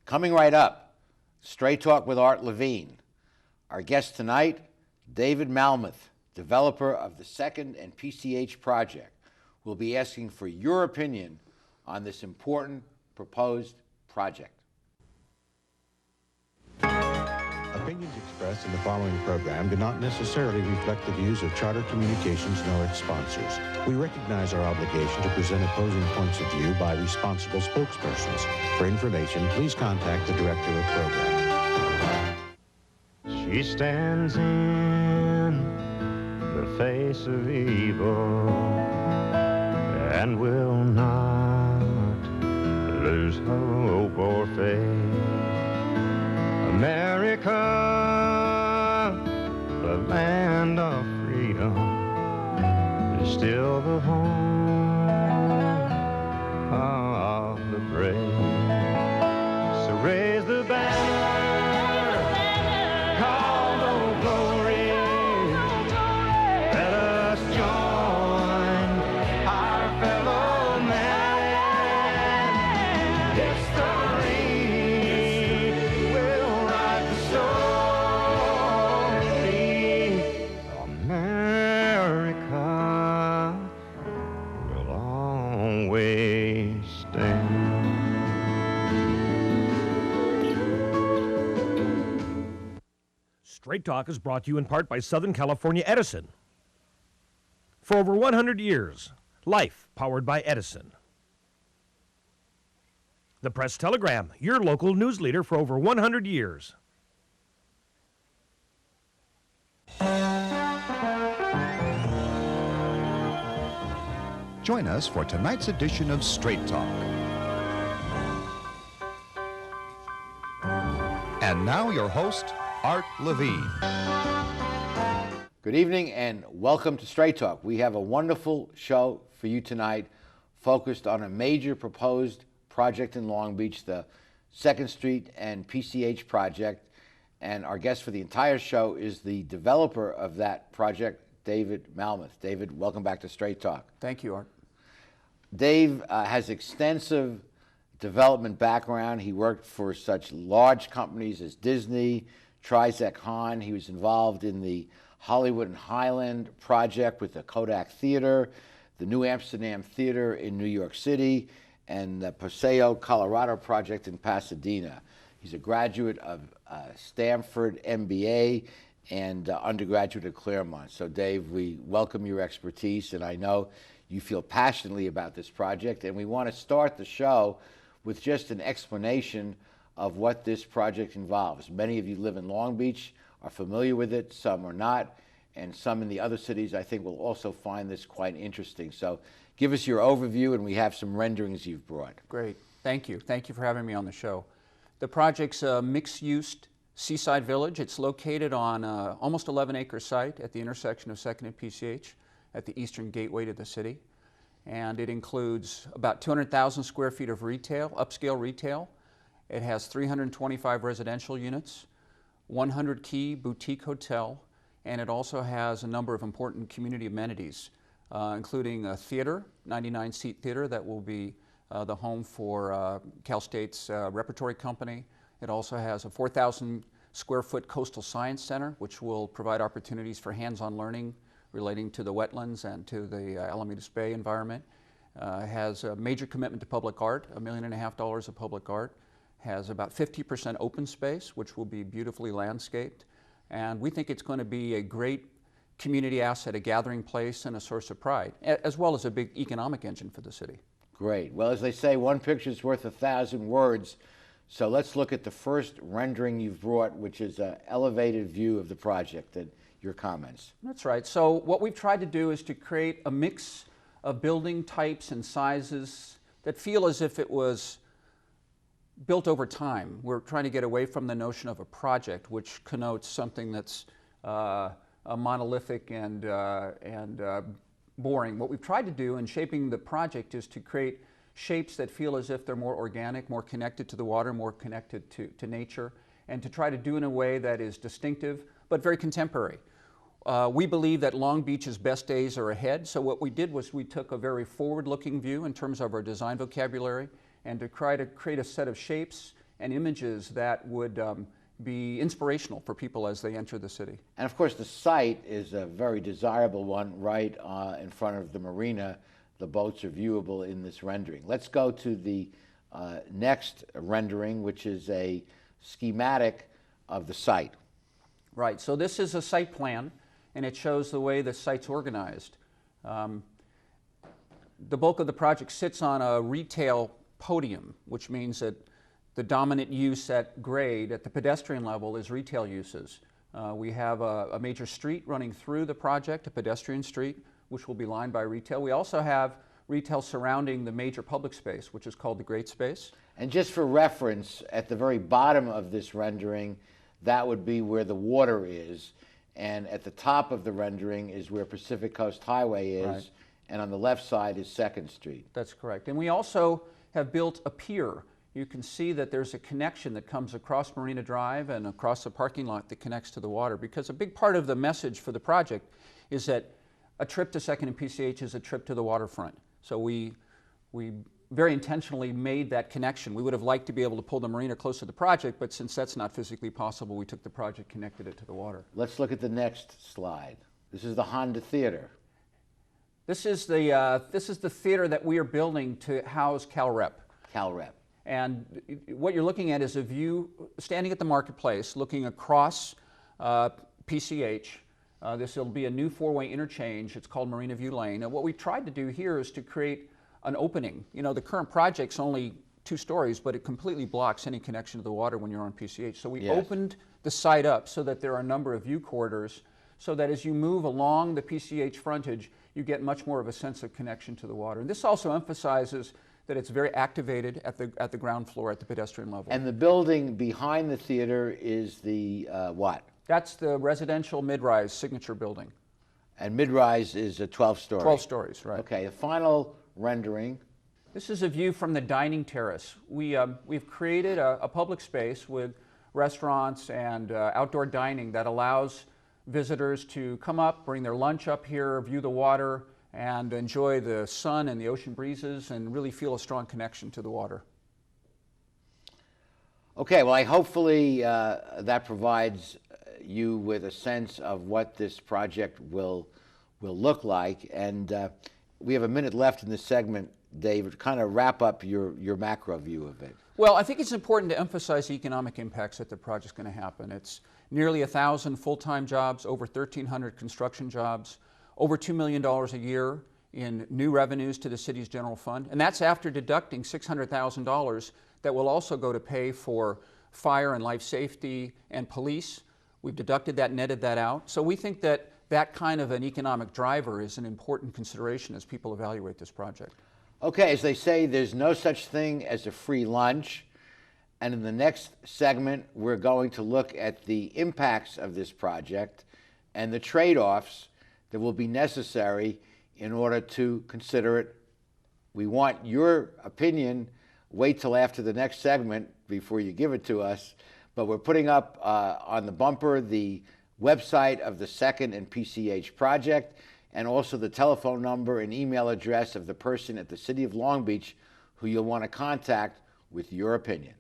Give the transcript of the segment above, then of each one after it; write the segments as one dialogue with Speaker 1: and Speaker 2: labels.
Speaker 1: Coming right up, Straight Talk with Art Levine. Our guest tonight, David Malmuth, developer of the Second and PCH project, will be asking for your opinion on this important proposed project.
Speaker 2: Opinions expressed in the following program do not necessarily reflect the views of Charter Communications nor its sponsors. We recognize our obligation to present opposing points of view by responsible spokespersons. For information, please contact the director of program.
Speaker 3: She stands in the face of evil and will not lose hope or faith. America, the land of freedom, is still the home of the brave. So raise the banner, call no glory. Let us join our fellow man. History will write the story. America will always stand.
Speaker 4: Straight Talk is brought to you in part by Southern California Edison. For over 100 years, life powered by Edison. The Press Telegram, your local news leader for over 100 years.
Speaker 5: Join us for tonight's edition of Straight Talk. And now your host, Art Levine.
Speaker 1: Good evening and welcome to Straight Talk. We have a wonderful show for you tonight focused on a major proposed project in Long Beach, the 2nd Street and PCH project. And our guest for the entire show is the developer of that project, David Malmuth. David, welcome back to Straight Talk.
Speaker 6: Thank you, Art.
Speaker 1: Dave has extensive development background. He worked for such large companies as Disney, Trizec Hahn. He was involved in the Hollywood and Highland project with the Kodak Theater, the New Amsterdam Theater in New York City, and the Paseo, Colorado project in Pasadena. He's a graduate of Stanford MBA and undergraduate at Claremont. So Dave, we welcome your expertise, and I know you feel passionately about this project, and we want to start the show with just an explanation of what this project involves. Many of you live in Long Beach, are familiar with it, some are not, and some in the other cities I think will also find this quite interesting. So give us your overview, and we have some renderings you've brought.
Speaker 6: Great. Thank you. Thank you for having me on the show. The project's a mixed-use seaside village. It's located on almost 11-acre site at the intersection of 2nd and PCH at the eastern gateway to the city. And it includes about 200,000 square feet of retail, upscale retail. It has 325 residential units, 100-key boutique hotel, and it also has a number of important community amenities, including a theater, 99-seat theater that will be the home for Cal State's repertory company. It also has a 4,000 square foot coastal science center, which will provide opportunities for hands-on learning relating to the wetlands and to the Alamitos Bay environment. Has a major commitment to public art, $1.5 million of public art. Has about 50% open space, which will be beautifully landscaped. And we think it's going to be a great community asset, a gathering place, and a source of pride, as well as a big economic engine for the city.
Speaker 1: Great. Well, as they say, one picture's worth 1,000 words. So let's look at the first rendering you've brought, which is an elevated view of the project, and your comments.
Speaker 6: That's right. So what we've tried to do is to create a mix of building types and sizes that feel as if it was built over time. We're trying to get away from the notion of a project, which connotes something that's monolithic and boring. What we've tried to do in shaping the project is to create shapes that feel as if they're more organic, more connected to the water, more connected to nature, and to try to do in a way that is distinctive but very contemporary. We believe that Long Beach's best days are ahead, so what we did was we took a very forward-looking view in terms of our design vocabulary and to try to create a set of shapes and images that would be inspirational for people as they enter the city.
Speaker 1: And of course, the site is a very desirable one right in front of the marina. The boats are viewable in this rendering. Let's go to the next rendering, which is a schematic of the site.
Speaker 6: Right, so this is a site plan, and it shows the way the site's organized. The bulk of the project sits on a retail podium, which means that the dominant use at grade, at the pedestrian level, is retail uses. We have a major street running through the project, a pedestrian street, which will be lined by retail. We also have retail surrounding the major public space, which is called the Great Space.
Speaker 1: And just for reference, at the very bottom of this rendering, that would be where the water is. And at the top of the rendering is where Pacific Coast Highway is.
Speaker 6: Right.
Speaker 1: And on the left side is 2nd Street.
Speaker 6: That's correct. And we also have built a pier. You can see that there's a connection that comes across Marina Drive and across the parking lot that connects to the water, because a big part of the message for the project is that a trip to 2nd and PCH is a trip to the waterfront. So we very intentionally made that connection. We would have liked to be able to pull the marina close to the project, but since that's not physically possible, we took the project, connected it to the water.
Speaker 1: Let's look at the next slide. This is the Honda Theater.
Speaker 6: This is the theater that we are building to house CalRep.
Speaker 1: CalRep.
Speaker 6: And what you're looking at is a view standing at the marketplace, looking across PCH. This will be a new 4-way interchange. It's called Marina View Lane. And what we tried to do here is to create an opening. You know, the current project's only 2 stories, but it completely blocks any connection to the water when you're on PCH. So we opened the site up so that there are a number of view corridors, so that as you move along the PCH frontage, you get much more of a sense of connection to the water. And this also emphasizes that it's very activated at the ground floor, at the pedestrian level.
Speaker 1: And the building behind the theater is the what?
Speaker 6: That's the residential mid-rise signature building.
Speaker 1: And mid-rise is a 12-story.
Speaker 6: 12 stories, right.
Speaker 1: Okay, the final rendering.
Speaker 6: This is a view from the dining terrace. We've created a public space with restaurants and outdoor dining that allows visitors to come up, bring their lunch up here, view the water, and enjoy the sun and the ocean breezes and really feel a strong connection to the water.
Speaker 1: Okay, well, hopefully that provides you with a sense of what this project will look like. And we have a minute left in this segment, David, to kind of wrap up your macro view of it.
Speaker 6: Well, I think it's important to emphasize the economic impacts that the project's going to happen. It's nearly 1,000 full-time jobs, over 1,300 construction jobs, over $2 million a year in new revenues to the city's general fund. And that's after deducting $600,000 that will also go to pay for fire and life safety and police. We've deducted that, netted that out. So we think that that kind of an economic driver is an important consideration as people evaluate this project.
Speaker 1: Okay, as they say, there's no such thing as a free lunch. And in the next segment, we're going to look at the impacts of this project and the trade-offs that will be necessary in order to consider it. We want your opinion. Wait till after the next segment before you give it to us. But we're putting up on the bumper the website of the 2nd and PCH project, and also the telephone number and email address of the person at the City of Long Beach who you'll want to contact with your opinion.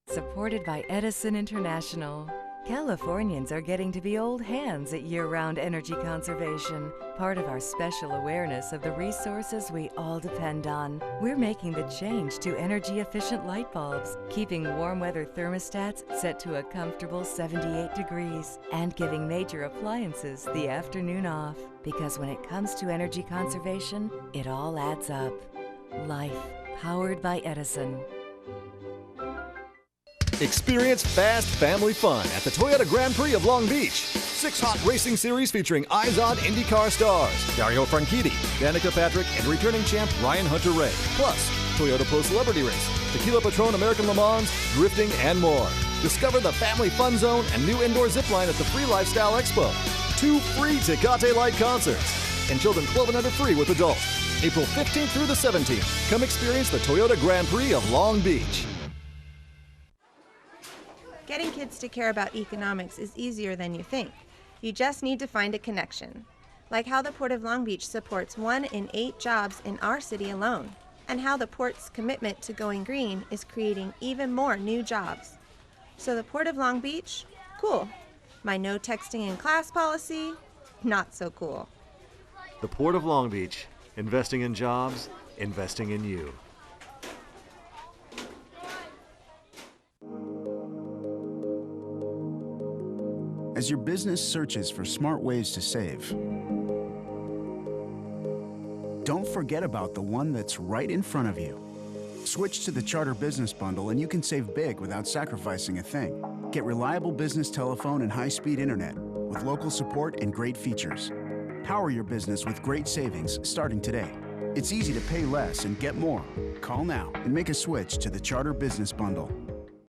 Speaker 7: Supported by Edison International. Californians are getting to be old hands at year-round energy conservation, part of our special awareness of the resources we all depend on. We're making the change to energy-efficient light bulbs, keeping warm weather thermostats set to a comfortable 78 degrees, and giving major appliances the afternoon off. Because when it comes to energy conservation, it all adds up. Life, powered by Edison.
Speaker 8: Experience fast family fun at the Toyota Grand Prix of Long Beach. 6 hot racing series featuring eyes-on IndyCar stars Dario Franchitti, Danica Patrick, and returning champ Ryan Hunter-Reay. Plus, Toyota Pro Celebrity Race, Tequila Patron American Le Mans, drifting, and more. Discover the family fun zone and new indoor zipline at the Free Lifestyle Expo. 2 free Tecate Light concerts. And children 12 and under free with adults. April 15th through the 17th. Come experience the Toyota Grand Prix of Long Beach.
Speaker 9: Getting kids to care about economics is easier than you think. You just need to find a connection. Like how the Port of Long Beach supports 1 in 8 jobs in our city alone, and how the Port's commitment to going green is creating even more new jobs. So the Port of Long Beach? Cool. My no texting in class policy? Not so cool.
Speaker 10: The Port of Long Beach, investing in jobs, investing in you.
Speaker 11: As your business searches for smart ways to save, don't forget about the one that's right in front of you. Switch to the Charter Business Bundle and you can save big without sacrificing a thing. Get reliable business telephone and high-speed internet with local support and great features. Power your business with great savings starting today. It's easy to pay less and get more. Call now and make a switch to the Charter Business Bundle.